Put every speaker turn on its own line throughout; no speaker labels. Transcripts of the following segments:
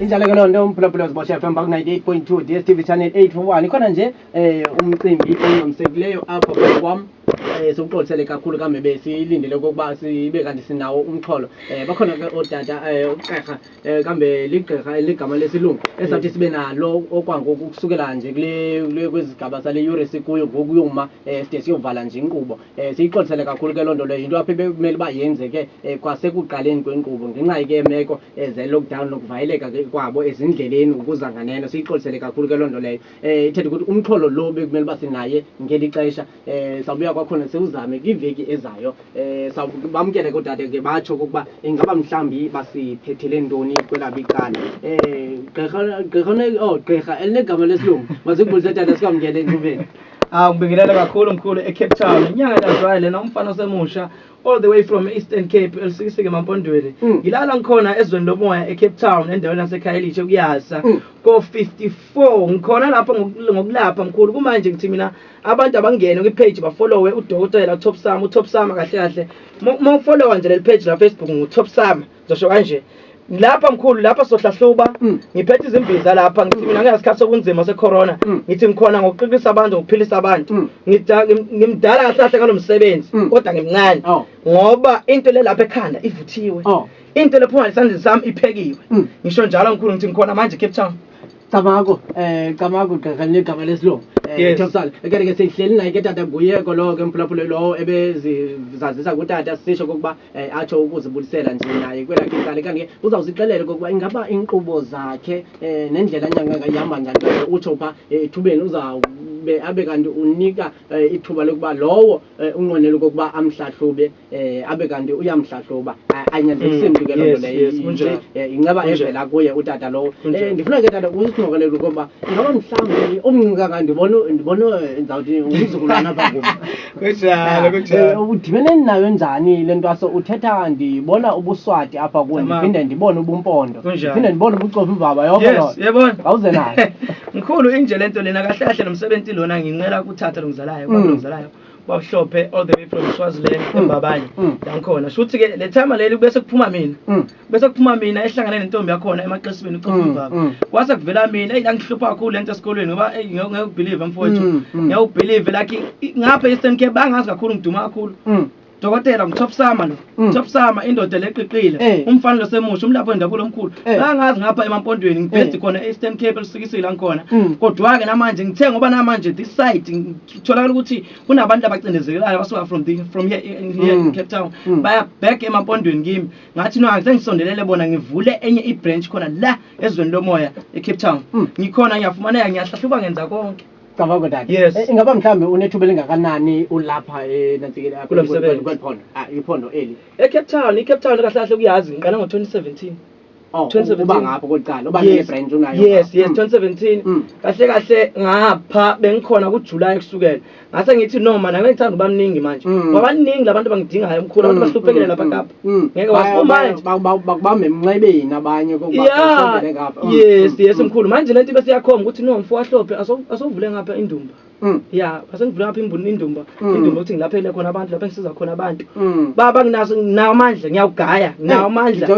injalo ke loo nto umphulaphula zibosh FM baku 98.2 DSTV channel 841 ikhona nje umcimbi onomsekileyo apha phambi kwam sokuxolisele kakhulu kambe besilindele ukuba sibe kanti sinawo umxholo bakhona ke odada uGqirha kambe ligqirha eligama lesilungu esathi sibe nalo okwangoku ukusukela nje kule kwezigaba sale yure sikuyo ngokuyoma side siyovala nje inkqubo siyixolisele kakhulu ke loo nto leyo into apha bekumele uba yenzeke kwasekuqaleni kwenkqubo ngenxa ke imeko ze-lockdown nokuvayeleka kwabo ezindleleni ukuzanganeno siyixolisele kakhulu ke loo nto leyo ithetha ukuthi umxholo lo bekumele uba sinaye ngeli xesha sawubuya kwakhona siwuzame kwiveki ezayo bamkele kodade ke batsho ukuba ingaba mhlawumbi basiphethele ntoni kwelabo icala gqirha elinegama lesilungu mazikubulise tata sikwamkele encubeni
ngibingelela kakhulu mkhulu eCape Town inyanga kaZwayo lena umfana osemusha all the way from Eastern Cape elisike eMampondweni ngilala ngikhona ezweni lomoya eCape Town endaweni yaseKhayelitshe kuyasa ko 54 ngikhona lapha ngokulapha mkhulu kumanje ngithi mina abantu abangene kwi-page bafollowe udokotela uTop Sama kahle kahle mawufollowa nje le page la Facebook nguTop Sama ngisho kanje lapha mkhulu lapha sohlahluba ngiphethe izimbiza lapha ngithi mina ngesikhathi sokunzima secorona ngithi ngikhona ngokuqinisa abantu ngokuphilisa abantu ngimdala kahle kahle kalomsebenzi kodwa ngimncane ngoba into le lapha ekhanda ivuthiwe into lephuma lesandla sami iphekiwe ngisho njalo mkhulu ngithi ngikhona manje Cape Town
Camako gqirha negama lesilungu Thobisana ke sihleli naye ke tata Mbuyeko lo ke mphulaphula lo ebezazisa kutata sisho ukuba atsho ukuzibulisela nje naye kwelakhe icala kanti uzawuzixelela ukuba ingaba inkqubo zakhe nendlela nyanga ihamba njani utsho pha ethubeni uzawube abe kanti unika ithuba lokuba lowo unqwenela ukuba amhlahlube abe kanti uyamhlahluba anyanzelisile mntu ke loo nto leyo ingaba evela kuye utata lowo ndifuna ke tata usinokelela ukuba ingaba mhlawumbi omncinci kanti ndibona ndizawuthi umzukulwana apha
kunjalo
udibene nayo njani le ntwaso uthetha ndibona ubuswati apha kuwe ndiphinde ndibone ubumpondo ndiphinde ndibone ubucofa ivaba
yebona
awuze nayo
mkhulu inje lento lena kahle kahle nomsebenzi lona nginqela ukuthatha longizalayo bawuhlophe all the way from Swaziland eMbabane la ngikhona shuthi ke le time leli bese kuphuma mina ehlangane nentombi yakho emaxesibeni ucofa imvaba kwase kuvela mina la ngihlupha kakhulu lento esikolweni ngoba ngiyokubelieve mfowethu ngiyokubelieve like ngapha Eastern Cape bangazi kakhulu ngiduma kakhulu dokotela nguTop Sama lo Top Sama indoda leqiqile umfana losemusha umlapho endabulo omkhulu bangazi ngapha eMampondweni ngibhedi khona Eastern Cape elisikisile la ngikhona kodwa ke namanje ngithe ngoba namanje this side ngitholakala ukuthi kunabantu abacindezekelayo basuka from here in Cape Town baya back eMampondweni kimi ngathi no sengisondelele bona ngivule enye ibranch khona la ezweni lomoya eCape Town ngikhona ngiyafumaneka ngiyahlahluba ngenza konke
Camako dad ingaba mhlambe unethuba elingakanani ulapha nansikele kwephondo iphondo eli
eCape Town kahle kahle kuyazi ngana ngo2017
uba ngapho koqala uba ne-branch unayo
yes 2017 kahle ngapha bengikhona kuJuly kusukela ngase ngithi no man angithanda uba mningi manje babaningi labantu bangidingayo mkhulu abantu bahluphekile lapha Kapa ngeke wasibamanje
bakubambe emnxebeni abanye
kokubasondele ngapha yes mkhulu manje lento bese yakhoma ukuthi no mfo wahlophe asovule ngapha indumba asengivula ngapha indumba ukuthi ngilaphele khona abantu lapha ngisiza khona abantu baba nginamandla ngiyawugaya nginamandla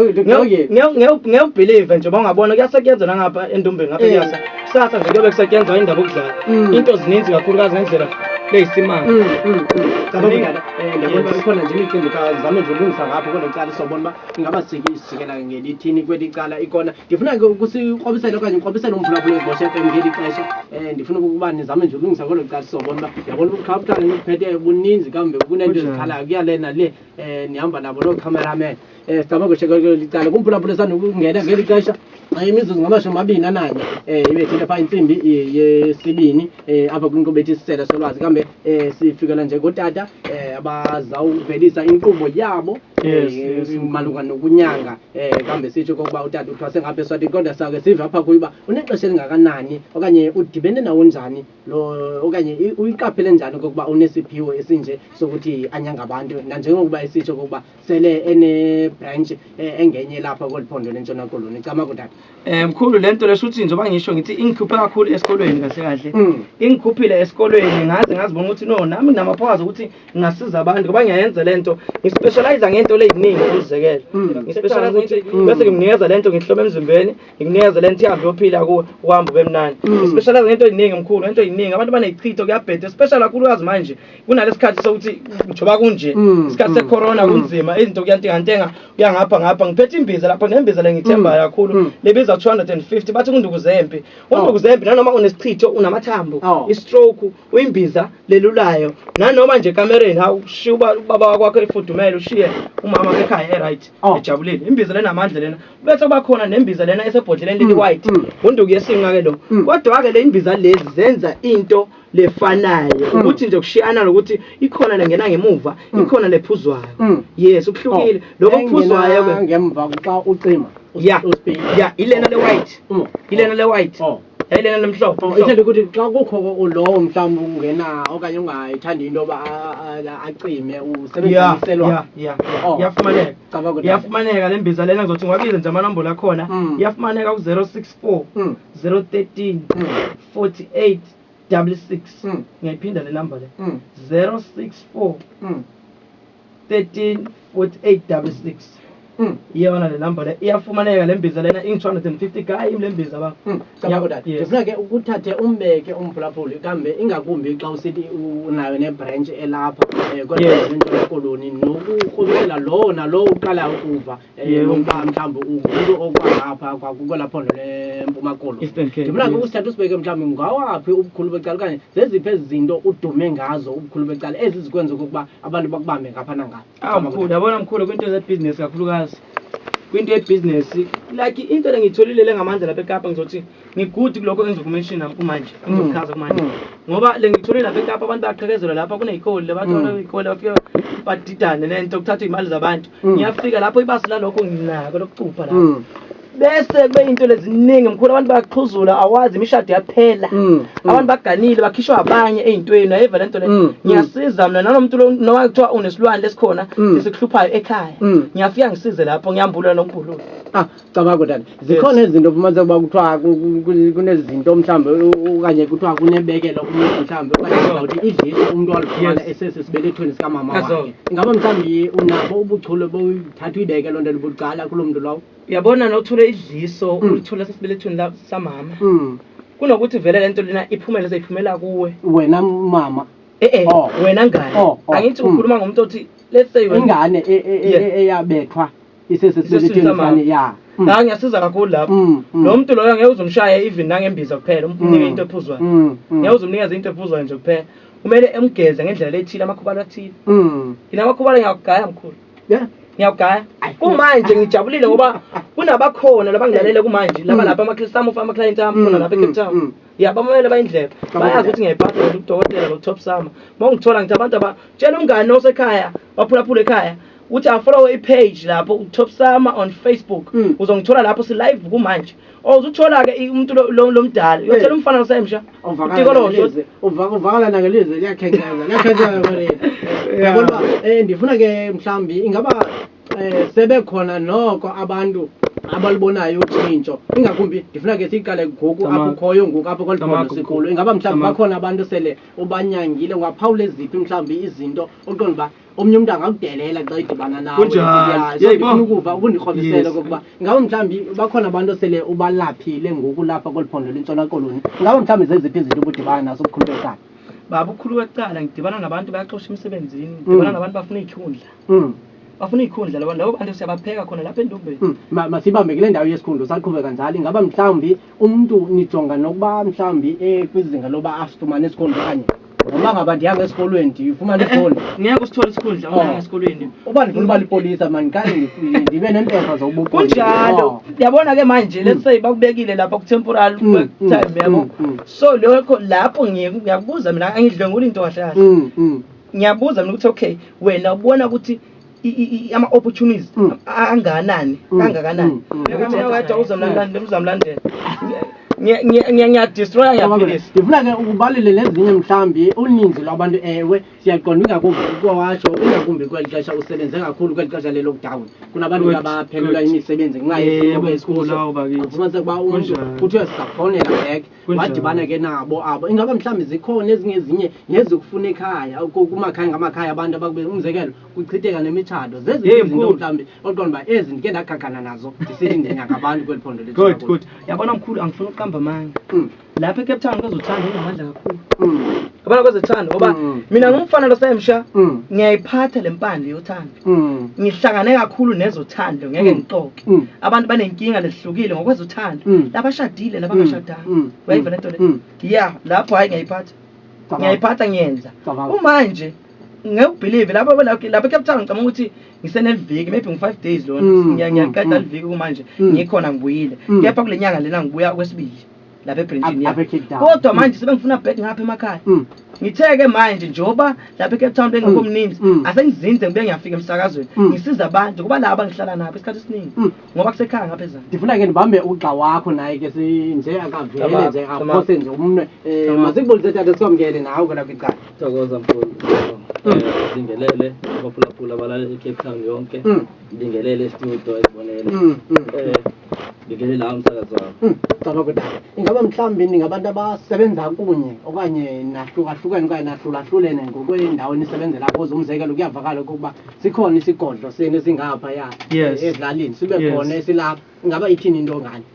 ngiyobelieve nje bangabona kuyasekenza la ngapha endumbeni ngapha kuyasa sasa nje kuyobe kusetshenzwa indaba okudlala into zininzi kakhulukazi ngendlela leyisimanga
ndabona ikhona nje imicimbi kazame nje ulungisa ngapho kwelo cala sobona uba ingaba sikela ngelithini kweli cala ikona ndifuna ke ukusikrobisela okanye ukrobisela umphulaphula weBosh FM ngeli xesha ndifuna ukuba nizame nje ulungisa kwelo cala sobona uba yabona ubukhaputana niphethe buninzi kambe kunento ezikhalayo kuyalena le nihamba nabo loo cameraman sidama kushekela licala kumphulaphula sanokungena ngeli xesha imizuzu ngama-21 ibethile phaa insimbi yesibini apha kwinkqubo bethi isisele solwazi kambe sifikela nje kotata abazawuvelisa inkqubo yabo malunga nokunyanga kambe sitsho kokuba utata uthwase ngapha eSwatini kodwa sake sive apha kuyo uba unexesha elingakanani okanye udibene nawo njani okanye uyiqaphele njani kokuba unesiphiwo esinje sokuthi anyanga abantu nanjengokuba esitsho kokuba sele ene-branch engenye lapha kweli phondo lentshona koloni Camako dad
mkhulu lento leshuthi njengoba ngisho ngithi ingikhuphe kakhulu esikolweni kahle kahle ingikhuphile esikolweni ngazibona ukuthi no nami nginamaphawazi ukuthi ngasiza abantu ngoba ngiyayenza lento ngispecialize ngento into leyiningi ukuzekela especially ukuthi bese ngimnikeza lento ngihlome emzimbeni ngikunikeza lento ihambe yophila kuwe uhamba bemnandi especially ngento eyiningi mkhulu ngento eyiningi abantu baneyithito kuyabheda especially kakhulukazi manje kunalesikhathi sokuthi njoba kunje isikhathi secorona kunzima izinto kuyantenga uyangapha ngiphethe imbiza lapha nembiza lengithembayo kakhulu lebiza 250 bathi kundukuzempi undukuzempi nanoma unesichitho unamathambo istroke uyimbiza lelulayo nanoma nje kamereni hawushiya ubaba wakho efudumele ushiye umama ekhaya eright ejabulile imbiza lena amandla lena bese bakhona nembiza lena esebhodleleni leli white unduku yesinga ke lo kodwa ke le imbiza lezi zenza into lefanayo ukuthi nje kushiyana lokuthi ikhona lengena ngemuva ikhona lephuzwayo yes ukuhlukile lokho kuphuzwayo ke
ngemva xa ucima
ya ilena le white ilena le white yayilena nemhlophe
isho ukuthi xa kukho lowo mhlawumbe ungena okanye ungayithandi into oba acime usebenziselwa
iyafumaneka iyafumaneka lembiza lena ngizothi ngiwabize nje amanombolo akhona iyafumaneka ku-064 013 48 66 ngiyayiphinda le number le 064 13 48 66 iyona le number le iyafumaneka lembiza lena ing250 kayi lembiza ba
ngifuna ke ukuthathe umbeke umphulaphuli kambe ingakumbi xa usithi unayo nebranch elapha kodwa into lekoloni nokukhobela lo nalo uqala ukuva mhlawumbe umuntu okwalapha kwakulaphondo lempuma koloni ngifuna ke usithathe usibeke mhlawumbe ngawaphi ubukhulu becala kanye zeziphi izinto udume ngazo ubukhulu becala ezi zikwenza ukuba abantu bakubambe ngapha nangapha
mkhulu yabona mkhulu kwinto zebusiness kakhulukazi kwinto yebusiness like into lengitholile lengamandla lapha eKapa ngizothi ngigude kuloko engizokumention kumanje ngizochaza kumanje ngoba lengitholile lapha eKapa abantu bayaqhekezela lapha kuneyikole abantu ikole bafika badidane nento ukuthatha imali zabantu ngiyafika lapho ibasi lalokho nginako lokucupha lapho bese kube into leziningi mkhulu abantu bayaqhuzula awazi imishado yaphela abantu baganile bakhishwa abanye ezintweni ayiva lento le ngiyasiza mina nanomuntu noma kuthiwa unesilwane lesikhona esikuhluphayo ekhaya ngiyafika ngisize lapho ngiyambulula nombululo
cabanga kodwa zikhona izinto fumanise kuba kuthiwa kunezinto mhlawumbe okanye kuthiwa kunebekelo umuntu mhlawumbe okanye ukuthi idlile umuntu walifumana esesibelethweni sikamama wakhe ingaba mhlawumbe unabo ubuchule bothatha ibekelo lento libuqala kulo muntu lowo
uyabona nokuthula idliso ulithola sesibelethweni samama kunokuthi vele lento lena iphumele seyiphumela kuwe
wena mama
wena ngane angithi ukhuluma ngomuntu othi let's say
ingane eyabethwa isesibelethweni ya
ngiyasiza kakhulu lapho lo muntu loyo ngeke uzomshaya even nangembiza kuphela umnike into ephuzwayo ngeke uzomnikeza into ephuzwayo nje kuphela kumele emgeze ngendlela ethile amakhubalo athile yina amakhubalo ngiyakugaya mkhulu ngiyakugaya kumanje ngijabulile ngoba kunabakhona labangilalele kumanje laba lapha amaklisamu of ama-client ami khona lapha eCape Town bamele bayindlebe bayazi ukuthi ngiyayiphatha udokotela lo-top sama mawungithola ngithi abantu abatshela umngane osekhaya waphulaphula ekhaya uthi afollow ipage lapho uTop Sama on Facebook uzongithola lapho si live kumanje uzuthola ke umuntu lo mdala uyothola umfana osemsha
uvakala nangelizwe liyakhenkeza manje yabona ndifuna ke mhlambi ingaba sebekhona noko abantu abalibonayo utshintsho ingakumbi ndifuna ke siqale ngoku apho khoyo ngoku apho kwaliphondo sikolo ingaba mhlawumbe bakhona abantu sele ubanyangile ungaphawula eziphi mhlawumbe izinto oqonda ba omnye umuntu angakudelela xa idibana nawe ngifuna ukuva ukundikhomisela kokuba ingaba mhlawumbe bakhona abantu sele ubalaphile ngoku lapha kwaliphondo lentshona koloni ingaba mhlawumbe zeziphi izinto ubudibana nazo ubukhulu becala
baba ukhulu wecala ngidibana nabantu bayaxosha emsebenzini ngidibana nabantu bafuna izikhundla bafuna izikhundla labo bantu siyabapheka khona lapha endombeni
masibambe kule ndawo yesikhundla saqhubeka njalo ingaba mhlawumbi umuntu nijonga nokuba mhlawumbi kwizinga loba afumane isikhundla kanye ngoba ngaba ndiyanga esikolweni ndifumane isikhundla
ngeke usithole isikhundla uma esikolweni
uba ndifuna uba lipolisa mani kani ndibe nempepha zobupolisa
kunjalo yabona ke manje let's say bakubekile lapha ku temporary time yabo so lokho lapho ngiyakubuza mina angidlwengula into kahle kahle ngiyabuza mina ukuthi okay wena ubona ukuthi ama opportunities anganani kangakanani ukuthi yawethu uzamlandela ngiyadestroya ngiyaphilisa.
Ngifuna ke ukubalile lezinye mhlambi uninzi lwabantu ewe siyaqonda ingakumbi kwawasho ingakumbi kwelixesha usebenze kakhulu kwelixesha le lockdown. Kunabantu abaphelelwa imisebenzi ngenxa yesimo esikhulu. Ufumana ukuba umuntu kuthiwe sizafonela back wadibana ke nabo abo. Ingaba mhlambi zikhona ezinye nezokufuna ekhaya kumakhaya ngamakhaya abantu abakube umzekelo kuchitheka nemitshato zezinto mhlambi oqonda ba ezi ndike ndagagana nazo ndisilinde nyaka abantu kweliphondo lethu.
Good. Yabona mkhulu angifuna uqamba amanga. Lapha eCape Town kwezothando ngamandla kakhulu. Yabona kwezothando ngoba mina ngumfana losemsha ngiyayiphatha lempande yothando. Ngihlangane kakhulu nezothando ngeke ngixoxe. Abantu banenkinga lehlukile ngokwezothando. Labashadile labangashadanga. Wayiva lento le? Yeah, lapho hayi ngiyayiphatha ngiyenza. Manje ngiyabelieve lapha eCape Town ngicabanga ukuthi ngiseneliviki maybe 5 days lona ngiyaqeda liviki kumanje ngikhona ngibuyile kepha kule nyanga lena ngibuya kwesibili lapha eBranchini yami kodwa manje sebengifuna back ngapha emakhaya ngitheke manje njoba lapha eCape Town bengikomninzi asengizinze ngibe ngiyafika emsakazweni ngisiza abantu kuba laba ngihlala nabo isikhathi esiningi ngoba kusekhaya ngapha ezana
ndifuna ke ndibambe ugxa wakho naye ke nje akavele nje aphose nje umnwe masikubulise tata sikwamkele nawe kona kwicala
thokoza mfowethu ndingelele abaphulaphula abalala eCape Town yonke ndingelele studio esibonele ndingelele la umsakazo wakho
Taba kodwa ingaba mhlambi ningabantu abasebenza kunye okanye nahlukahlukene okanye nahlulahlulene ngokwendawo nisebenzela kuzo umzekelo kuyavakala ukuba sikhona isigodlo senu esingapha ya ezilalini sibe khona esilapha ingaba ithini into ngani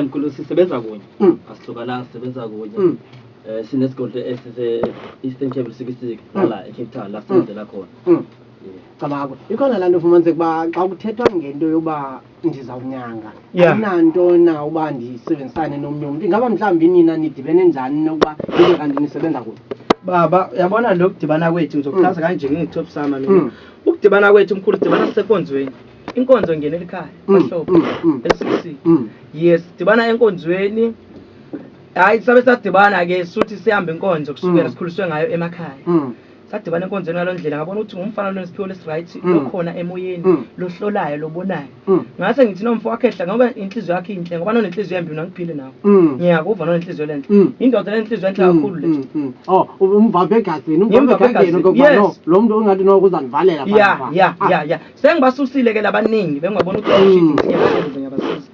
mkhulu sisebenza kunye asihlukananga sisebenza kunye sinesigodlo esise Eastern Cape Sikisiki la eCape Town la sisebenzela khona
cabako ikhona laa nto ufumanise ukuba xa kuthethwa ngento yoba ndizawunyanga ayinanto na uba ndisebenzisane nomnye umntu ingaba mhlawumbi nina nidibene njani nokuba ibe kanti nisebenza kunye
baba uyabona lo kudibana kwethu ngizokuchaza kanje ngitop sama mina ukudibana kwethu umkhulu udibana sisekonzweni inkonzo ngenela ekhaya bahlobo esisi yes dibana enkonzweni hayi sabe sadibana ke suthi sihambe inkonzo kusukela sikhuliswe ngayo emakhaya sadibana enkonzweni ngalondlela ngabona ukuthi ngumfana lonesiphiwo lesright lokhona emoyeni lohlolayo lobonayo ngase ngithi nomfo wakhe ehla ngoba inhliziyo yakhe inhle ngoba nonenhliziyo embi mina ngiphile nawo ngiyakuva nonenhliziyo lenhle indoda lenhliziyo enhle kakhulu le
umva egazini ngoba lo muntu ongathi nokuzanivalela
ya sengibasusile ke labaningi bengibona ukuthi ngiyabasiza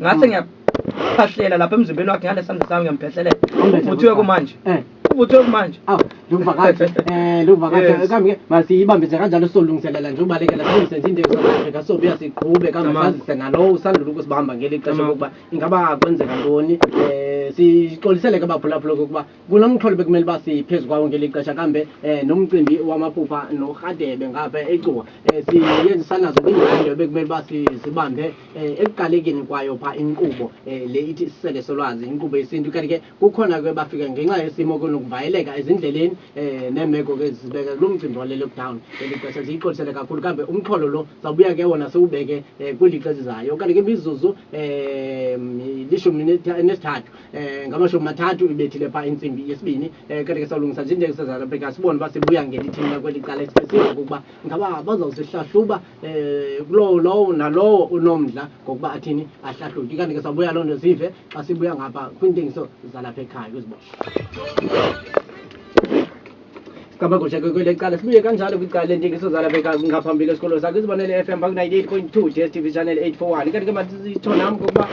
ngase ngiyaphahlela lapha emzimbeni wakhe ngale sandla sami ngiyamphehlelela uthiwe kumanje ubutho manje
luvakathi kambe masiyibambise kanjalo solungiselela nje ubalekela sisenze into eZouth sobuya siqhube kambe sazise nalo usandula ukusibamba ngelixesha ukuba ingaba kwenzeka ntoni sixolisele ke abaphulaphula ukuba kunomxholo bekumele basiphezulu kwawo ngelixesha kambe nomcimbi wamaphupha noRhadebe ngapha eCuwa siyenzisana nazo kwingqondo bekumele basibambe ekuqalekeni kwayo pha inkqubo le ithi isisele solwazi inkqubo yesintu kanti ke kukhona ke bafika ngenxa yesimo kunokuvayeleka ezindleleni nemeko ke zibeka lo mcimbi wale lockdown elixesha siyiqolisele kakhulu kambe umxholo lo zawubuya ke wona siwubeke kwilixesha izayo kanti ke imizuzu lishumi nesithathu ngamashumi mathathu ibethile pha insimbi yesibini kanti ke sawulungisa nje into esezalapha sibone uba sibuya ngelithini kwelicala especific ukuba ngaba bazawusihlahluba lowo nalowo unomdla ngokuba athini ahlahluke kanti ke sabuya loo nto sive xa sibuya ngapha kwintengiso zalapha ekhaya kwizibosho kaba kushaka kwele cala sibuye kanjalo kwicala lentengiso zalapha ngaphambili esikolo sakhe izibonele FM baku 98.2 DSTV channel 841 kanti ke masitho nami ngokuba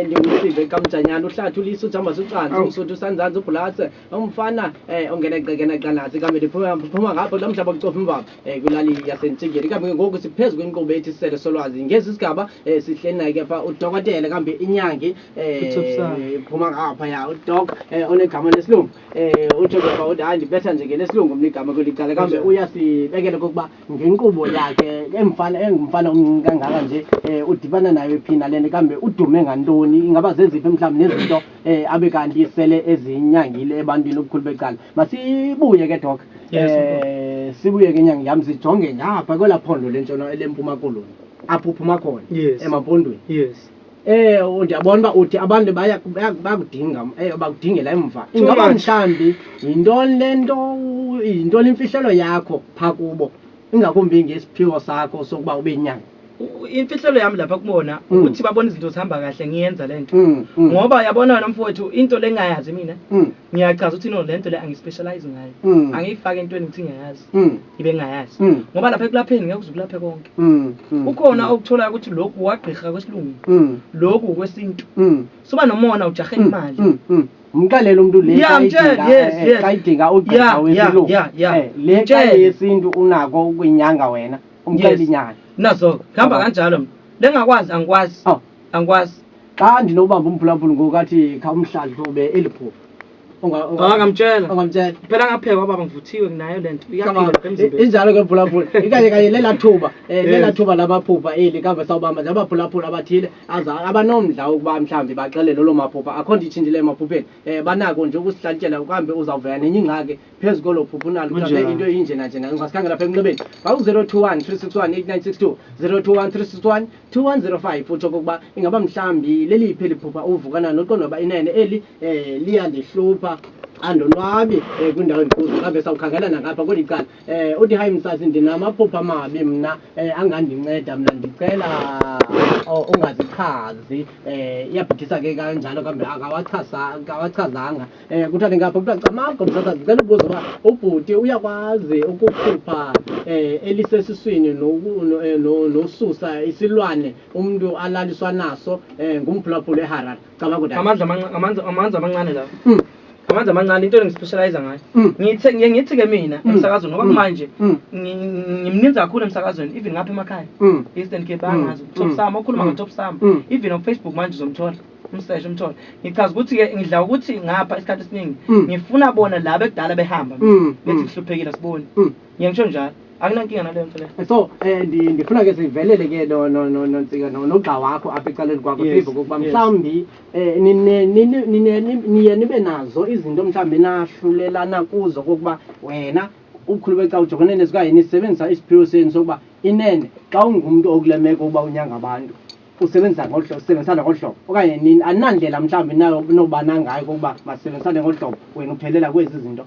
ndingumsive kaMjanyana uhlathulisa ujamba sucansi umsuthu sanzansi ubhulase umfana ongena ecekena qanasi kambe ndiphuma ngapho la mhlaba kucofa imbaba kwilali yasentsingeni kambe ngoku siphezu kwenkqubo ethi isisele solwazi ngezi sigaba sihleli naye ke pha udokotela kambe inyangi phuma ngapha ya udok onegama lesilungu uthi ke uthi hayi ndibetha nje ngelesilungu umnika kweliqala kambe uyasibekela kokuba ngenkqubo yakhe engumfana kangaka nje udibana nayo phina lena kambe udume ngantoni ingaba zeziphi mhlawumbe nezinto abe kanti sele ezinyangile ebantwini obukhulu becala masibuye ke doc sibuye ke nyangi yami sijonge ngapha kwela phondo lentshona elempuma koloni apho uphuma khona emampondweni ndiyabona uba uthi abantu bakudinga bakudingela emva ingaba mhlambi yintoni imfihlelo yakho phaa kubo ingakumbi ngesiphiwo sakho sokuba ube inyanga
imfihlelo yami lapha kubona ukuthi babona izinto zihamba kahle ngiyenza lento ngoba yabona wena mfowethu into lengayazi mina ngiyachaza ukuthi no lento le angispecialize ngayo angiyifake entweni ukuthi ngiyazi ibe ngayazi ngoba lapha ekulapheni ngeke uzokulaphe konke ukhona okuthola ukuthi lokhu wagqirha kwesilungu lokhu kwesintu soba nomona ujahe imali
umqalelo umuntu le kayidinga ugqirha wesilungu le kale yesintu unako ukwinyanga wena umqaleli inyanga
nazo khamba kanjalo lengakwazi angikwazi
xa ndinobamba umphulaphula ngokathi khawumhlali ube eliphupho
angamtshela phela ngapheka baba ngivuthiwe nginayo lento
injalo ke mphulaphula ikanye lela thuba labaphupha eli kambe sawubamba nje abaphulaphula abathile abanomdla ukuba mhlambi baxelele lo maphupha akho nto itshintshile emaphupheni banako nje ukusihlatyela kambe uzawuvela nenye ingxaki phezu kolo phupha unalo mhlawumbe into eyinje nanje ngasikhangela apha emnxebeni baku-021 361 8962 021 361 2105 utsho kokuba ingaba mhlambi leliphi eliphupha uvukana noqondo waba inene eli liyandihlupha andonwabi kwindawo endikuzo kambe sawukhangela nangapha kweli cala uthi hayi msasi ndinamaphupha amabi mna angandinceda mna ndicela ungazichazi iyabhidisa ke kanjalo kambe akawachazanga kuthathi ngapha kuthiwa camago msasa ndicela ubuza uba ubhuti uyakwazi ukukhupha elisesiswini nosusa isilwane umntu alaliswa naso ngumphulaphula eHarare camago
amanzi amancane lawo amanzi amancane into engispecialize ngayo ngithi ke mina emsakazweni ngoba manje ngimninzi kakhulu emsakazweni even ngapha emakhaya Eastern Cape angazi Top Sam okhuluma ngoTop Sam even on Facebook manje uzomthola umseshe umthola ngichaza ukuthi ke ngidla ukuthi ngapha isikhathi esiningi ngifuna bona laba ekudala behamba bethi sihluphekile sibone ngiyangisho njalo akunankinga naleyo nto leyo
so ndifuna ke sivelele ke nontsika nogxa wakho apha ecaleni kwakho sivo kokuba mhlawumbi niye nibe nazo izinto mhlawumbi nahlulelana kuzo kokuba wena ukhulube xa ujongene nesikaye nisebenzisa isiphiwo senu sokuba inene xa ungumntu okulemeko ukuba unyanga abantu usebenzisana ngolu hlobo okanye anandlela mhlawumbi nayo nobana ngayo kokuba masebenzisane ngolu hlobo wena uphelela kwezi zinto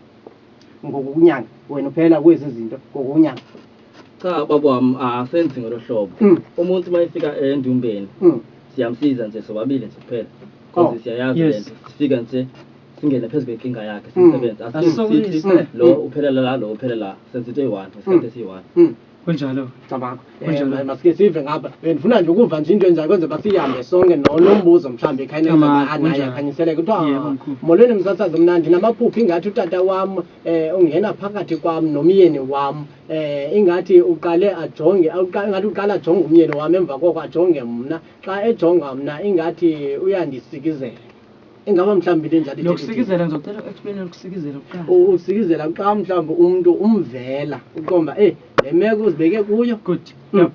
ngokunyanga wena uphelela kwezi zinto ngokunyanga
cha babam asenzi ngolo hlobo umuntu mayifika endumbeni siyamsiza nje sobabili nje kuphela because siyayazi lento sifika nje singene phezulu kwenkinga yakhe sisebenza asithi lo uphelela la lo uphelela la senze into eyi-1 isikhathi esiyi-1
kunjalo
cabanga masike sive ngapha ndifuna nje ukuva nje into enjani kwenze basihambe sonke nombuzo mhlawumbi anaye akhanyiseleke kuthiwa molweni msasazi mna ndinamaphupha ingathi utata wam ungena phakathi kwam nomyeni wam ingathi uqale ajonge umyeni wam emva koko ajonge mna xa ejonga mna ingathi uyandisikizela ingaba mhlawumbi into enjalo
lokusikizela ngizocela explain lokusikizela
usikizela xa mhlawumbi umuntu umvela uqomba le meko uzibeke kuyo
good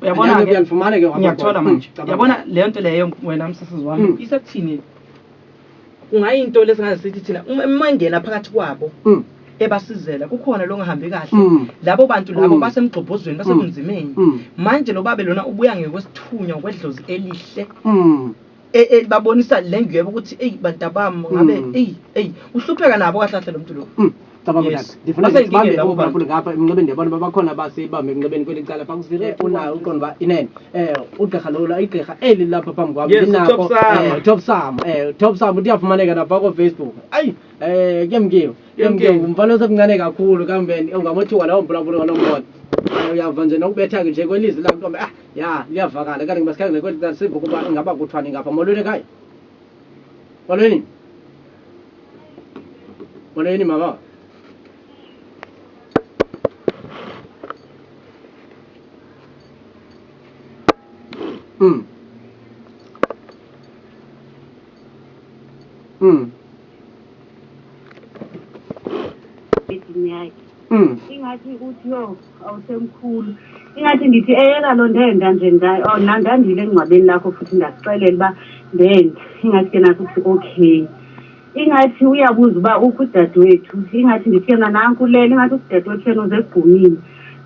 yabona ke
uyalifumana ke
ngiyathola manje yabona leyo nto leyo wena msasazi wami isakuthini ungayinto lesingaze sithi thina uma ingena phakathi kwabo ebasizela kukhona lo ngahambi kahle labo bantu labo basemgqobhozweni basebunzimeni manje lo babe lona ubuya ngekwesithunywa kwedlozi elihle babonisa lengwebo ukuthi bantu bami ngabe uhlupheka nabo kahle lo muntu lo
ndifuna sibambe ngapha emnxebeni ndiyabona babakhona basibambe emnxebeni kweli cala phaa kusire unayo uqonda uba inene ugqirha lola igqirha eli lapha phambi kwam linako Top Sam uthi uyafumaneka napha koFacebook kuyamkiwe ngumfana osemncane kakhulu kambe ungamothiwa lawo mphulaphula kalombona uyava nje nokubetha-ke nje kwelizwi lakuqombe liyavakala kanti ngibasikhangele kweli cala siva ukuba ingaba kuthwani ngapha molweni ekhaya molweni mama
ingathi uthi awusemkhulu ingathi ndithi eyeka loo ndenda nje ndandile engcwabeni lakho futhi ndasixelela uba ndenda ingathi ke nakuthi okay ingathi uyabuza uba ukho udadewethu ingathi ndithi yena nankulele ingathi udadewethu yena uzegumile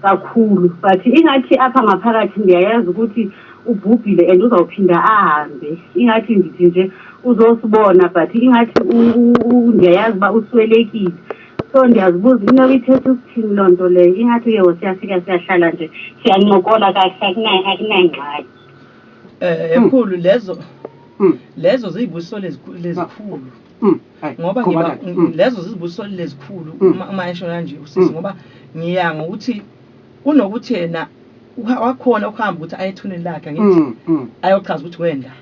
kakhulu but ingathi apha ngaphakathi ndiyayazi ukuthi ubhubhile and uzawuphinda ahambe ingathi ndithi nje uzosibona but ingathi ndiyayazi uba uswelekile so ndiyazibuza inoba ithetha ukuthini loo nto leyo ingathi uye siyafika siyahlala nje siyancokola kahle akunangxaki
Emkhulu lezo ziyibuso lezikhulu ngoba ngiba lezo zizibuso lezikhulu uma esho kanje usisi ngoba ngiyanga ukuthi kunokuthi yena wakhona ukuhamba ukuthi ayethuneni lakhe ngithi ayochaza ukuthi wenda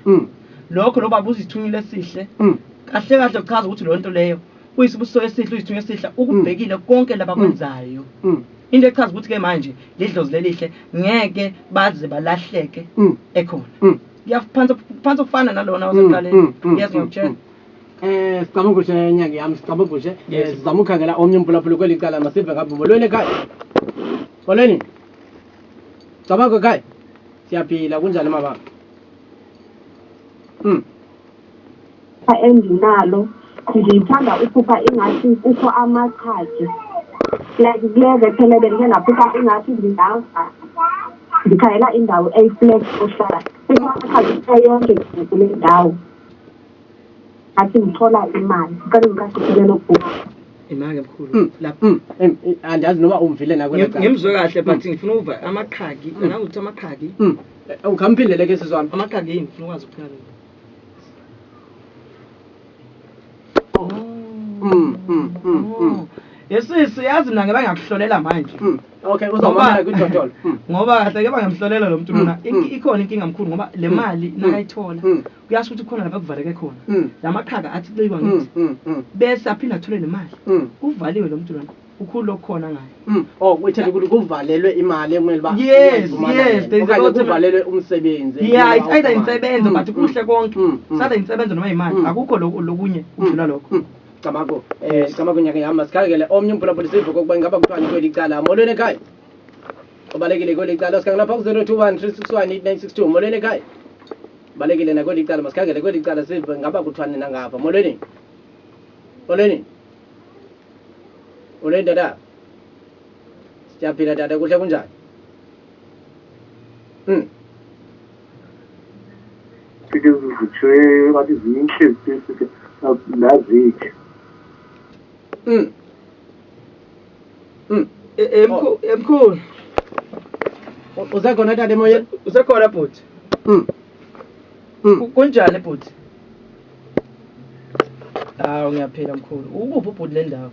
lokho loba uzithunyile esihle kahle kahle uchaza ukuthi lo nto leyo uyisibuso esihle uyithunywe esihle ukubhekile konke labakwenzayo into echaza ukuthi ke manje lidlozi lelihle ngeke baze balahleke ekhona ngiyaphansi ukufana nalona wasaqaleni yes ngiyakutshela
sicabanga ukuthi nyanga yami sicabanga ukuthi sizama ukukhangela omnye umphulaphula kweli cala masive ngapha molweni ekhaya molweni cabanga ekhaya siyaphila kunjani mababa
endinalo ngithanda uphupha ingathi kukho amachaji like kuleze phela bengike ngaphupha ingathi ndikhayela indawo eyi-flat ohlala amachaji yonke kule ndawo athi ngithola imali kani ngikasithelela ukubhuka
imake mkhulu lapha
andiyazi noma umvile
ngimzwe kahle but ngifuna uva amakhagi nangukuthi amakhagi
ungamphindele ke sizwami
amakhagi yini ngifuna ukwazi ukuphela yesisi yazi mina ngeke bangakuhlolela manje
okay uzomamela kwidodolo
ngoba kahle ke bangamhlolela lo muntu lona ikhona inkinga mkhulu ngoba le mali nakayithola kuyasho ukuthi khona lapha kuvaleke khona lamakhaka athi kuyiwa ngithi bese aphinda athole nemali uvaliwe lo muntu lona ukhulu lokhona ngayo
wethe ukuthi kuvalelwe imali ekumele ba
yes
kuvalelwe umsebenzi
yeah it's either insebenzo but kuhle konke sada insebenzo noma imali akukho lokunye ukudlula lokho
Camako nyaka yami masikhangele omnye umphulaphula sivo kokuba ingaba kuthiwa kweli cala molweni ekhaya ubalekile kweli cala sikhangela lapha ku-021 361 8962 molweni ekhaya balekile nakweli cala masikhangele kweli cala sivo ingaba kuthiwa nina ngapha molweni dada siyaphila dada kuhle kunjani
Kuthiwe bathi zinhle nazithi
emkhulu
usekhona tata emoyeni
usekhona bhuti kunjani bhuti ngiyaphila mkhulu ukuphi ubhuti le ndawo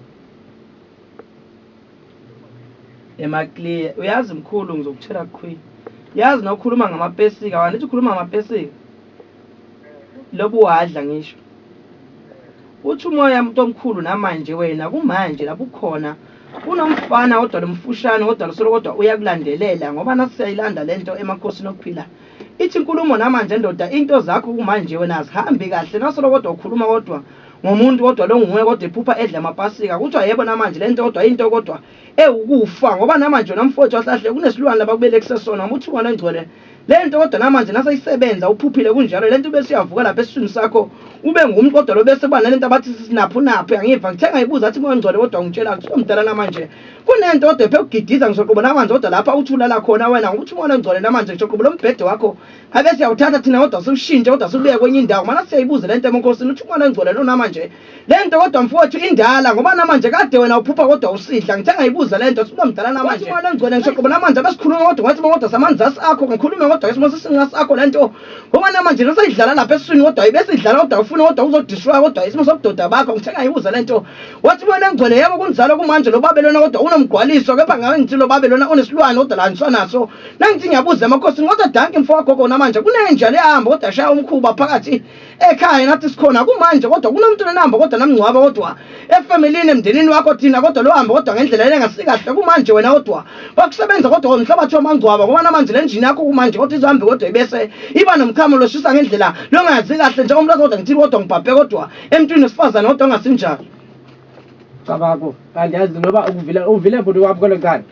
emakliya uyazi mkhulu ngizokutshela kukhwi yazi nawukhuluma ngamapesika wanithi ukhuluma ngamapesika lobu wadla ngisho uthi umoya umuntu omkhulu namanje wena kumanje lapho ukhona kunomfana kodwa lomfushane kodwa losolo kodwa uyakulandelela ngoba nasiyayilanda lento emakhosini okuphila ithi inkulumo namanje ndoda into zakho kumanje wena azihambi kahle nasolo kodwa ukhuluma kodwa ngomuntu kodwa lo nguwe kodwa ephupha edla amapasika kuthiwa yebo namanje lento kodwa into kodwa ukufa ngoba namanje namfowethu wahlahle kunesilwane lapha kubele kusesona umuntu ungona ngcwele lento kodwa namanje nasayisebenza uphuphile kunjalo lento bese uyavuka lapha esiswini sakho ube ngumuntu kodwa lo bese kuba nalento abathi sinapho angiva ngithenga ibuza athi ngongcwele kodwa ngitshela ukuthi umdala namanje kunento kodwa ephe ugidiza ngizoqobo namanje kodwa lapha uthulala khona wena ukuthi ungona ngcwele namanje ngizoqobo lo mbhede wakho ake siyawuthatha thina kodwa siushintshe kodwa sibuye kwenye indawo mana siyayibuza lento emakhosini uthi ungona ngcwele lo namanje lento kodwa mfowethu indala ngoba namanje kade wena uphupha kodwa usidla ngithenga ibuza lento sinomdala namanje ungona ngcwele ngizoqobo namanje besikhuluma kodwa ngathi kodwa samanzasi akho ngikhulume kodwa isimo sesingasakho lento ngoba namanje nasayidlala lapha esiswini kodwa ibesidlala kodwa ufuna kodwa uzodiswa kodwa isimo sobudoda bakho ngithenga ibuza lento wathi wena ngcwele yebo kunjalo kumanje lo babelona kodwa unomgwaliso kepha ngabe ngithi lo babelona unesilwane kodwa la nisanaso nangithi ngiyabuza emakhosini kodwa danke mfowakho namanje kunenjalo ehamba kodwa shaya umkhuba phakathi ekhaya nathi sikhona kumanje kodwa kunomuntu onamba kodwa namngcwaba kodwa efamilini emndenini wakho thina kodwa lo hamba kodwa ngendlela engasikahle kumanje wena kodwa bakusebenza kodwa umhlabathi wamangcwaba ngoba namanje le njini yakho kumanje kodwa izohambe kodwa ibese iba nomkhamo loshisa ngendlela longazi kahle njengomlazi kodwa ngithi kodwa ngibhabhe kodwa emntwini wesifazane kodwa ongasinjalo
cabako andiyazi noba uvile bhuti wakho kwelo cala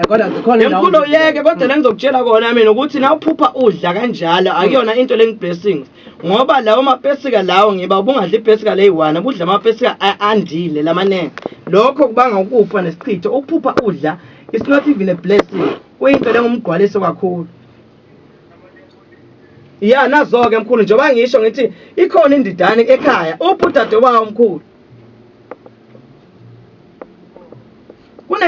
kodwa zikhona
emkhulu yeke kodwa ngizokutshela kona mina ukuthi na uphupha udla kanjalo akuyona into lengiblessings ngoba lawo mapesika lawo ngiba ubungadla ipesika leyi1 budla amapesika andile lamanene lokho kubanga ukufa nesichitho ukuphupha udla it's not even a blessing kuyinto lengumgwaliso kakhulu ya nazo-ke mkhulu njengoba ngisho ngithi ikhona indidane ekhaya ubhudade wawo mkhulu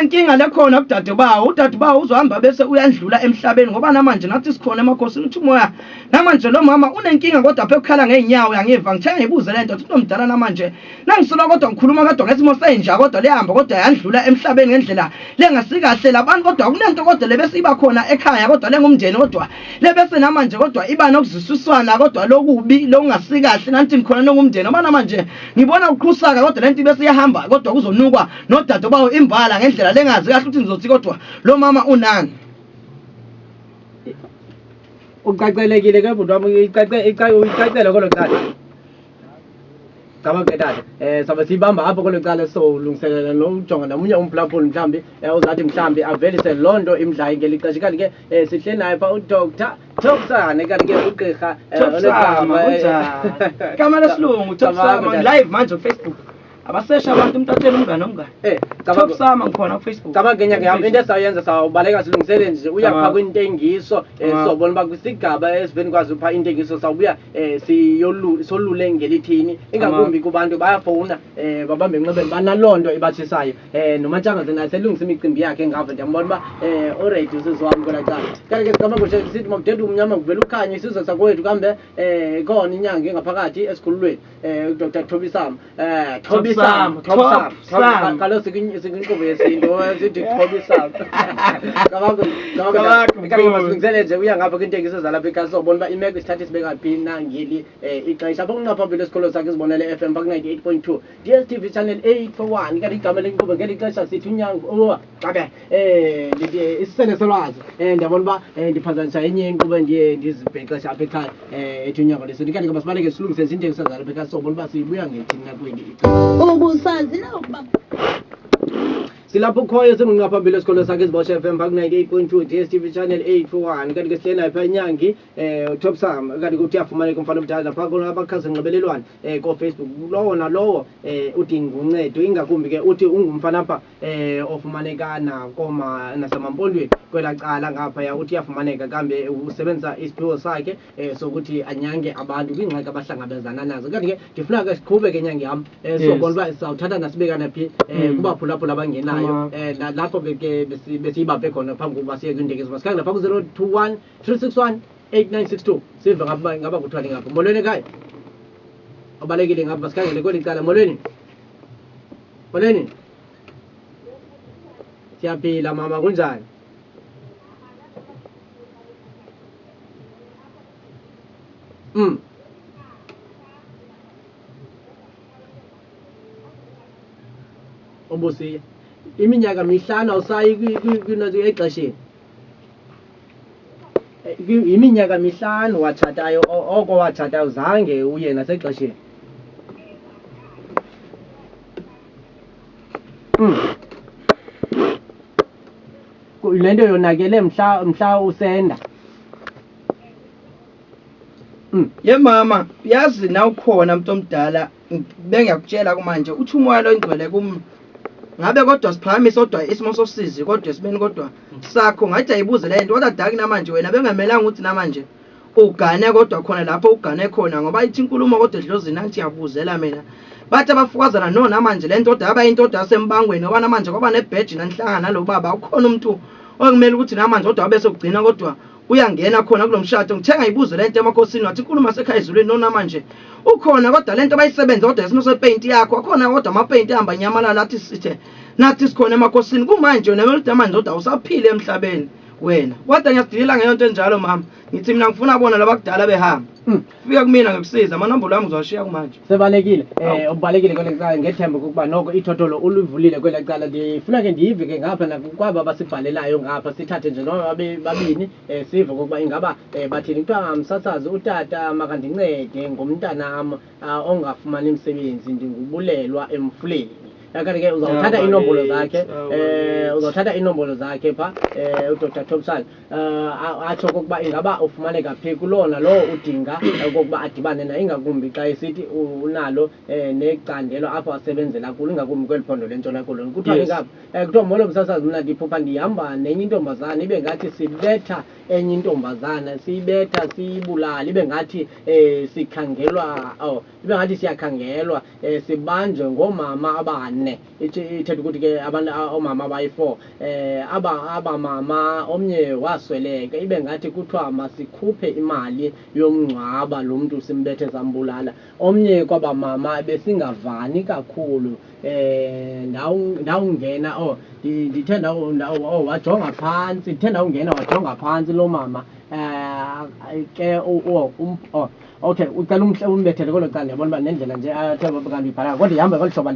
inkinga lekhona udadewabo uzohamba bese uyandlula emhlabeni ngoba namanje nathi sikhona emakhosini uthi umoya namanje lo mama unenkinga kodwa aphe ukhala ngeenyawo yangiva ngithe ngibuze lento uthi nomdala namanje nangisola kodwa ngikhuluma kodwa ngesimo senja kodwa lehamba kodwa yandlula emhlabeni ngendlela lengasikahle labantu kodwa kunento kodwa lebese iba khona ekhaya kodwa lengumndeni kodwa lebese namanje kodwa iba nokuziswiswana kodwa lokubi lokungasikahle nanti ngikhona nongumndeni ngoba namanje ngibona uqhusaka kodwa lento bese iyahamba kodwa kuzonukwa nodadewabo imbala ngendlela lengazi kahle ukuthi ngizothi kodwa lo mama unani
ucacelekile ke budwa icacela kolo cala Cabanga dada sabe sibamba apho kolo cala so lungiselela nojonga namunye umphulaphuli mhlambi uzathi mhlambi avelise londo imidlayi ngelixesha kanti ke sihle naye pha uDr Thokusane kanti ke ugqirha
kama lesilungu Thokusane live manje Facebook abasesha abantu umtatshela umngane Thokusama ngikhona ku Facebook
cabanga nyaka into esayenza sawubaleka silungisele nje uyapha kwintengiso sobona ba kwisigaba esiveni kwazi upha intengiso sawubuya solule ngelithini ingakumbi kubantu bayafona babambe enqebeni banalondo ibathisayo noMantshanga zena selungisa imicimbi yakhe ngapha ndiyambona ba already usizwami kola cala kanti ke cabanga nje sithi makudede umnyama kuvela ukhanye isizwe sakwethu kambe khona inyanga engaphakathi esikhululweni uDr Thobisama Thobisama kaloku sikinkqubo yesinto sithi Thobisama kabakulungisele nje uya ngapha kwintengiso zalapha ekhaya sobona uba imeko isithathe sibeka phi nangeli ixesha apho kungaphambili esikolo sakhe sibonele FM pa 98.2 DSTV channel 841 kanti igama lenkqubo ngeli xesha sithi unyango cabe isisele solwazi ndiyabona uba ndiphazanisa enye inkqubo endiye ndizibhexesha apha ekhaya ethi unyango lesinto kanti ke sibaleke silungise intengiso zalapha ekhaya sobona uba sibuya ngethina kweli
ubusazi na
silapho khoyo semungaphambili esikolo sakhe izibosha FM pa 98.2 DSTV channel 841 kanti ke sihlena apha inyangi Thokusama kanti kuthi yafumaneka umfana omdala pha khona abakhasi nxibelelwane ko Facebook lowo nalowo udinga uncedo ingakumbi ke uthi ungumfana apha ofumaneka nakoma nasemampondweni kwela cala ngapha ya uthi yafumaneka kambe usebenzisa isiphiwo sakhe sokuthi anyange abantu kwingxaki abahlangabezana nazo kanti ke ndifuna ke siqhube ke nyangi yam sobona uba sawuthatha nasibekana phi kubaphulaphula abangenayo lapho ke besiyibambe khona phambi kokuba siye kwintengiso masikhange lapha ku-021 361 8962 sive ngaba kuthwali ngapha molweni ekhaya ubalekile ngapha masikhangele kweli cala molweni siyaphila mama kunjani ubusiya iminyaka mihlanu awusayi exesheni iminyaka mihlanu watshatayo oko watshatayo zange uye nasexesheni le nto yonakele mhla usenda
ye mama yazi na ukhona umuntu omdala bengiyakutshela kumanje uthi umoya lo ingcwele ngabe kodwa siphakamisa kodwa isimo sosizi kodwa sibeni kodwa sakho ngathi ayibuze le nto kodwa daki namanje wena bengamelanga ukuthi namanje ugane kodwa khona lapho ugane khona ngoba ithi inkulumo kodwa edlozini nathi yabuzela mina bathi abafukazana no namanje le nto kodwa yaba intoda yasembangweni ngoba namanje kwaba nebheji nanhlangana nalo baba ukhona umuntu okumele ukuthi namanje kodwa wabe sokugcina kodwa uyangena khona kulomshado ngithenga ibuze le nto emakhosini wathi inkulumo asekhaya izulwini nona manje ukhona kodwa le nto bayisebenza kodwa isimo sepaint yakho akhona kodwa amapaint ahamba nyamalala athi sithe nathi sikhona emakhosini kumanje wena ukuthi manje kodwa usaphile emhlabeni wena kodwa ngiyadila ngeyonto enjalo mama ngithi mina ngifuna bona labakudala behamba fika kumina ngikusiza amanombolo wami ngizowashiya kumanje
sebalekile ubalekile kwele cala ngethemba ukuba noko ithotholo ulivulile kwele cala ndifuna ke ndiyive ke ngapha nakwaba basibhalelayo ngapha sithathe nje noma babini sive ukuba ingaba bathini kuthiwa msasazi utata makandincede ngomntanam ongafumani umsebenzi ndingubulelwa emfuleni kanti ke uzawuthatha inombolo zakhe pha uDr Thokusane atsho okokuba ingaba ufumaneka phi kulona lo udinga okokuba adibane naye ingakumbi xa esithi unalo necandelo apho asebenzela kulo ingakumbi kweli phondo lentshona koloni kuthiwa ngapha kuthiwa molo msasazi mna ndiphupha ndihamba nenye intombazana ibe ngathi sibetha enye intombazana siyibetha siyibulala ibe ngathi sikhangelwa ibe ngathi siyakhangelwa sibanjwe ngoomama abane 4 ithetha ukuthi ke abantu omama abayi4 aba mama omnye wasweleka ibe ngathi kuthiwa masikhuphe imali yomngcwaba lo muntu simbethe zambulala omnye kwaba mama besingavani kakhulu ndawungena ndithenda wajonga phantsi ndithenda ungena wajonga phantsi lo mama ke okay ucela umbethele kolo cala ndiyabona uba nendlela nje athe kanti ibhala kodwa ihambe kolu hlobo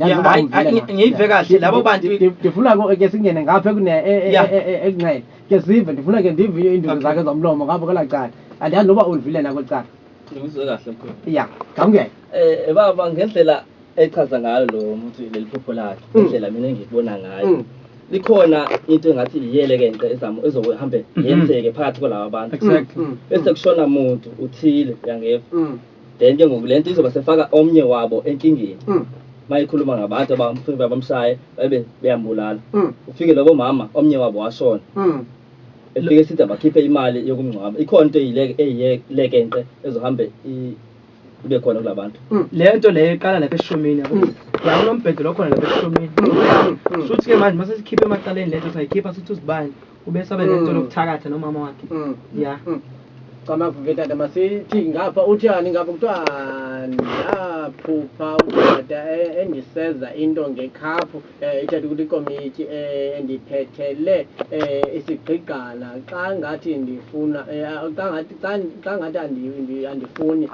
ngiyive kahle labo bantu
ndifuna ke singene ngapha ekuncede ke sive ndifuna ke ndive iinduku zakhe zomlomo ngapha kwelaa cala andiyazi noba ulivile na kweli cala
ngizwe kahle mkhulu
ya ngawungeke
baba ngendlela echaza ngayo lo muntu leli phupho lakhe indlela mina engibona ngayo likhona into engathi iyelekente ezokuhambe yenzeke phakathi kwalabo abantu bese kushona umuntu uthile yangefa then ke ngoku lento izoba sefaka omnye wabo enkingeni mayikhuluma ngabantu abamshaye babe beyambulala ufike labo mama omnye wabo washona efike sithi abakhiphe imali yokumngcwaba ikhona into eyilekente ezohambe ibe khona kulabantu
le nto leyo iqala lapha eshumini yabo yakunombhedo lokhona lapha eshumini futhi ke manje mase sikhiphe emaqaleni lento sayikhipha sithi usibani ube sabe lento lokuthakatha nomama wakhe ya
Kama kuveta masithi ngapha uthiyani ngapha kuthiwa ndaphupha ukutata engiseza into ngekhaphu ithatha ukuthi ikomiti endiphethele isigqigqana xa ngathi ndifuna xa ngathi andifuni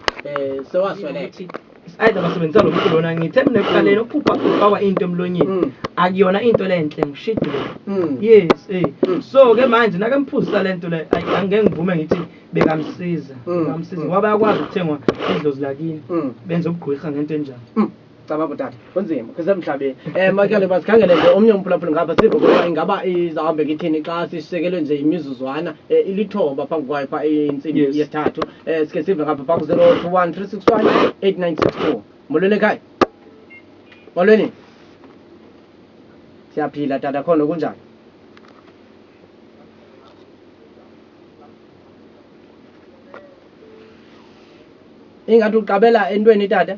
sewasweleka
either basebenzisa lo muntu lona ngithe mina ekuqaleni uphupha ufakwa into emlonyeni akuyona into lenhle ngishidile yes so ke manje nake mphuzisa lento le angeke ngivume ngithi bekamsiza ngoba yakwazi ukuthengwa idlozi lakini benza ubugqwirha ngento enjalo
cababa tata kunzima kusemhlabeni makele basikhangele nje omnye umphulaphula ngapha sive ukuba ingaba izahambe ngithini xa sisekelwe nje imizuzwana ilithoba phambi kwayo pha intsini yesithathu sike sive ngapha phambi 0213618962 molweni ekhaya molweni siyaphila tata khona kunjani ingathi uqabela entweni tata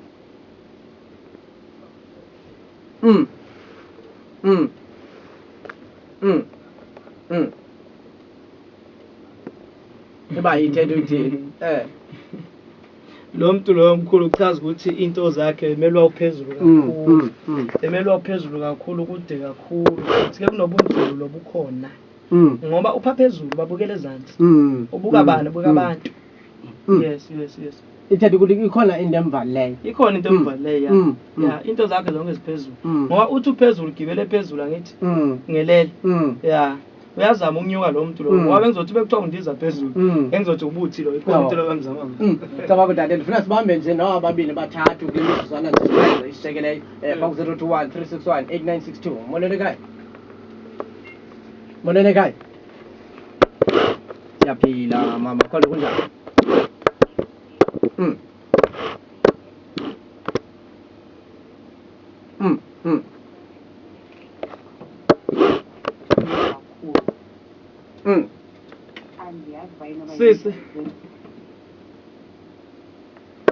Eba ithethe uthini
lo muntu lo mkhulu uchaza ukuthi into zakhe emelwa uphezulu kakhulu emelwa uphezulu kakhulu kude kakhulu futhi ke kunobunzulu lobukhona ngoba upha phezulu babukele ezantsi ubuka abantu buka abantu yes
ithethe ukuthi ikhona into emvaleyo
ikhona into emvaleyo ya into zakhe zonke ziphezulu ngoba uthi uphezulu ugibele phezulu angithi ngelele ya uyazama ukunyuka lo muntu lo ngoba bengizothi bekuthiwa ndiza phezulu engizothi ubuthi lo ikhona into lo bemzama
cababa tata ndifuna sibambe nje nawo ababili bathathu kwimizuzwana nje isisekeleyo 0213618962 molweni ekhaya molweni ekhaya siyaphila mama khona kunjani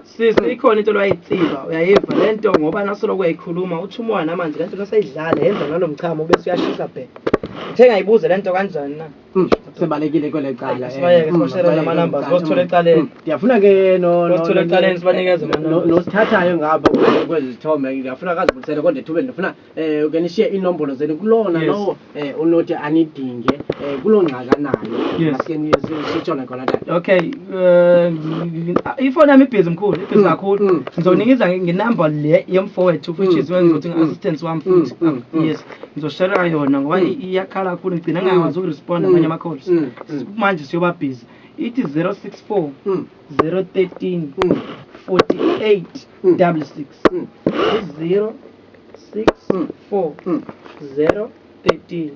Sisi ikhona into loyitsiba uyayiva lento ngoba nasoloko uyayikhuluma uthi umwana manje lento nasayidlala yenza ngalomchamo bese uyashisa bhe uthenga ibuze lento kanjani na
sebalekile kwele cala
sibayeke sibashare nama numbers ngosithola ecaleni
ndiyafuna ke
ngosithola ecaleni sibanikeze
nosithathayo ngapha kwezi zithombe ngiyafuna kazibulisele kodwa ethubeni ndifuna uke nishiye inombolo zenu kulona lowo unothi anidinge kulo ngxakanayo asike sitshone khona tata
okay ifoni yami ibhizi mkhulu ibhizi kakhulu ngizonikeza ngenumber le yemfowethu which is when ngizothi ngi-assistance wami futhi yes ngizoshare yona ngoba iyakhala kakhulu ngigcina ngingakwazi ukurespond amanye ama-calls manje siyoba busy ithi 064 013 48 66 064 013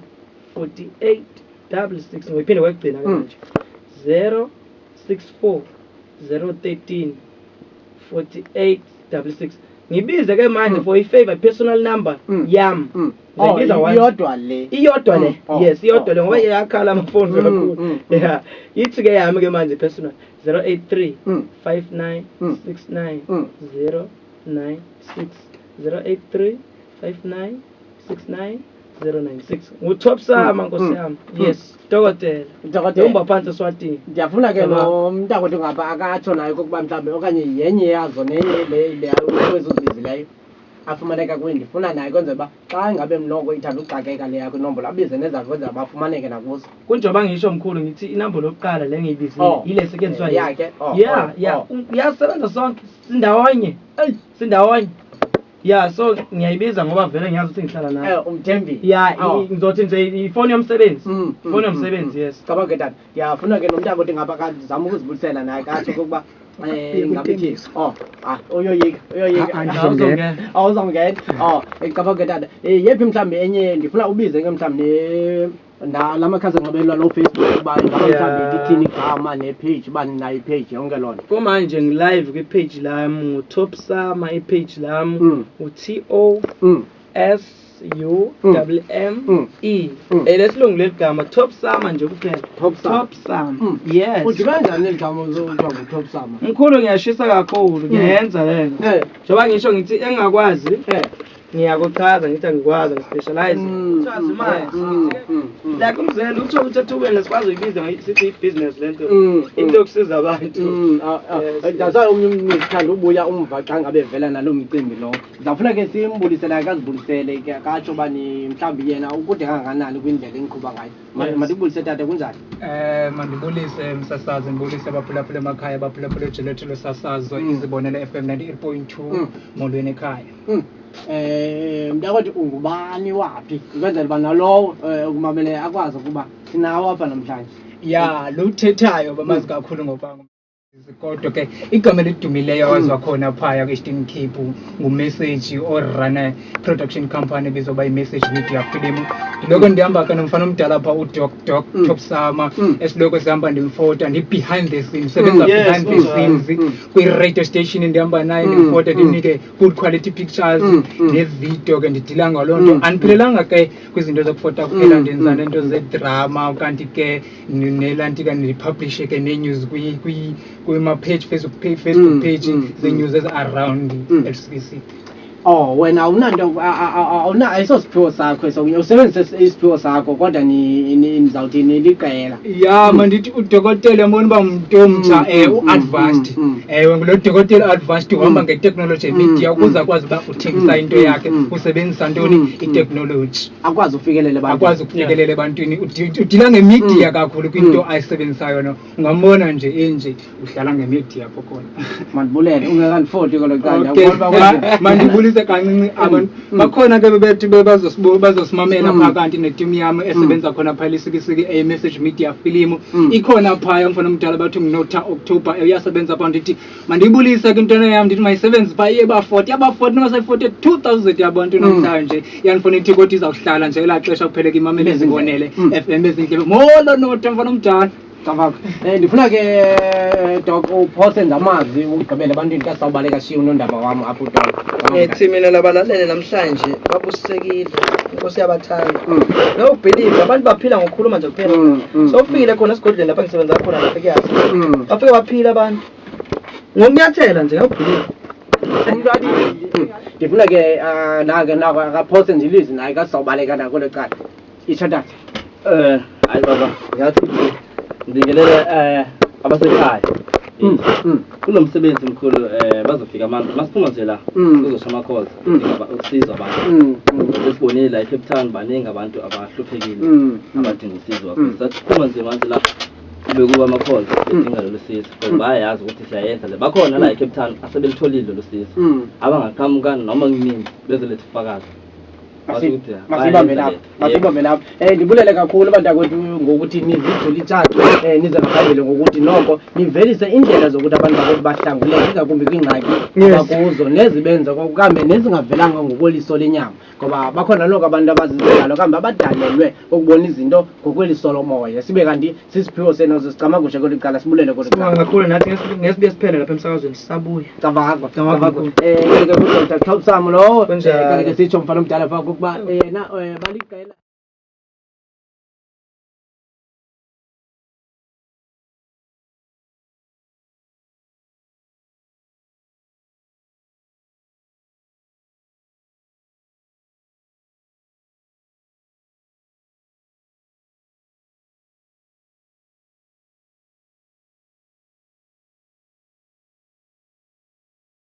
48 66 ngoyiphinde kwekugcina ke manje 064 013 48 66 ngibize ke manje for i-favor personal number yami
iyodwa le
yes iyodwa le ngoba iyakhala amafoni kakhulu yeah ithi ke yami ke manje personal 083 59 69 096 083 59 69096 ngutop sama nkosi yami yes dokotela ngihamba phansi eSwatini
ndiyafuna ke lo mntakwethu ngapha akatsho nayo kokuba mhlawumbe okanye yenye yazo nenye le kwezozibizileyo afumaneka kuyo ndifuna naye kwenzela uba xa ngabe mnoko ithanda uxakeka le yakho inombolo abize nezakho kwenzela bafumaneke nakuzo
kunjengoba ngisho mkhulu ngithi inombolo yokuqala le ngiyibizile ile esetyenziswa
yakhe
yasebenza sonke sindawonye so ngiyayibiza ngoba vele ngiyazi ukuthi ngihlala naye
umthembi
ngizothi nje ifoni yomsebenzi yes
cabanga ke tata ndiyafuna ke nomntana ukuthi ngapha kazama ukuzibulisela naye katsho kokuba ngabithi uyoyika awuzongena cabanga ke tata yephi mhlawumbi enye ndifuna ubize ke mhlawumbi la makhasi anxibelelwano Facebook uba ingaba mhlawumbi ithini igama nepage uba ninayo ipage yonke loo nto
kumanje ngilive kwipage lami ngutop sama ipage lami TOSUMME lesilungu leligama top sama nje kuphela top sama yes
uthi kanjani leligama uzokuthiwa ngutop sama
mkhulu ngiyashisa kakhulu ngiyenza lento njengoba ngisho ngithi engakwazi ngiyakuchaza ngithi angikwazi ngispecialize uchazi manje like umzela utho uthathuke ngesikwazi uyibiza ngisithi business lento into yokusiza abantu
dasa umthanda ubuya umva xa ngabe vela nalo mcimbi lo ndafuna ke simbulisele akazibulisele ke akatsho bani mhlawumbi yena ukude kangakanani kwindlela engiqhuba ngayo mandibulise tata kunjani
mandibulise msasazi ndibulise abaphulaphula emakhaya abaphulaphula ejelethelo sasazo izibonele FM 98.2 molweni ekhaya
mntakwethu ungubani waphi ukwenzela uba nalowo ukumamele akwazi ukuba sinawo apha namhlanje
lo uthethayo bamazi kakhulu ngoba kodwa ke igama elidumileyo awaziwa khona phaya kwi-Eastern Cape ngumessage orana production company ebizwa uba iMessage Media Film ndiloko ndihamba ke nomfana omdala phaa uDoc Top Sama esiloko sihamba ndimfota ndi-behind the scenes sebenza behind the scenes kwi-radio station ndihamba naye ndimfota ndimnike good quality pictures nevidiyo ke ndidila ngaloo nto andiphelelanga ke kwizinto zokufota kuphela ndenza neento zedrama kanti ke nelanti ke ndipublishe ke nenews kwima-page Facebook page the-news around LCC
wena awuna ayisosiphiwo sakho eso usebenzise isiphiwo sakho kodwa nizawuthi niliqela
mandithi udokotela mbona uba mntu omtsha u-advanced ngulo dokotela advanced uhamba ngetechnology media ukuze akwazi uba uthengisa into yakhe usebenzisa ntoni itechnology
akwazi
ukufikelela ebantwini udila ngemedia kakhulu kwinto ayisebenzisayo no ungambona nje enje udlala ngemedia apho khona
mandibulele ungekandifoti koloqala
mandibulise kancinci abantu bakhona ke bebethi bazosimamela phakathi netimu yami esebenza khona phaya lisikisiki Message Media Film ikhona phaya umfana omdala bathi nginotha October uyasebenza phaa ndithi mandiyibulise ke intwana yami ndithi mayisebenzi phaa iye ba-40 namasayi-40 2000 yabantu namhlanje yanifuna ithi kodwa izawuhlala nje elaa xesha kupheleka imamele ezibonele FM ezindlebe molo notha mfana omdala
Kavako. Ndifuna ke Doc uphose ndamazwi ugqibele ebantwini kasawubaleka shiya unondaba wami apho Doc.
Mina labalalele namhlanje babusisekile. Inkosi yabathanda. No believe abantu baphila ngokukhuluma nje kuphela. So ufikile khona esigodleni lapha ngisebenza khona lapha kuyazi. Bafike baphila abantu. Ngokunyathela nje ngabhilive.
Ndifuna ke naka akaphose nje ilizwi naye kasawubaleka nako le cala. Itsho tata.
Hayi baba, ngathi ndingelele abasekhaya kulo msebenzi mkhulu bazofika manje masiphuma nje la kuzoshama calls usizo abantu sesibonile la eCape Town baningi abantu abahluphekile abadinga usizo kakhulu saphuma nje manje la bekuba ama calls edinga lo sizo ngoba bayazi ukuthi siyayenza le bakhona la eCape Town asebelitholile lo sizo abangaqhamuka noma ngimini bezoletha ufakazi
masibambe lapha ndibulele kakhulu bantakwethu ngokuthi nizidlula ithathu nize ngaphambili ngokuthi noko nivelise indlela zokuthi abantu bakwethu bahlanguleke ingakumbi kwingxaki bakuzo nezibenza kambe nezingavelanga ngokweliso lenyama ngoba bakhona noko abantu abazizalo kambe abadalelwe ukubona izinto ngokweliso lomoya sibe kanti sisiphiwo sena sicamagushe koliqala sibulele koliqala
kakhulu nathi ngesibe siphele lapha emsakazweni sisabuya
Cavako Top Sama lo kanti ke sitsho mfana omdala phaa ukuba yena baliqela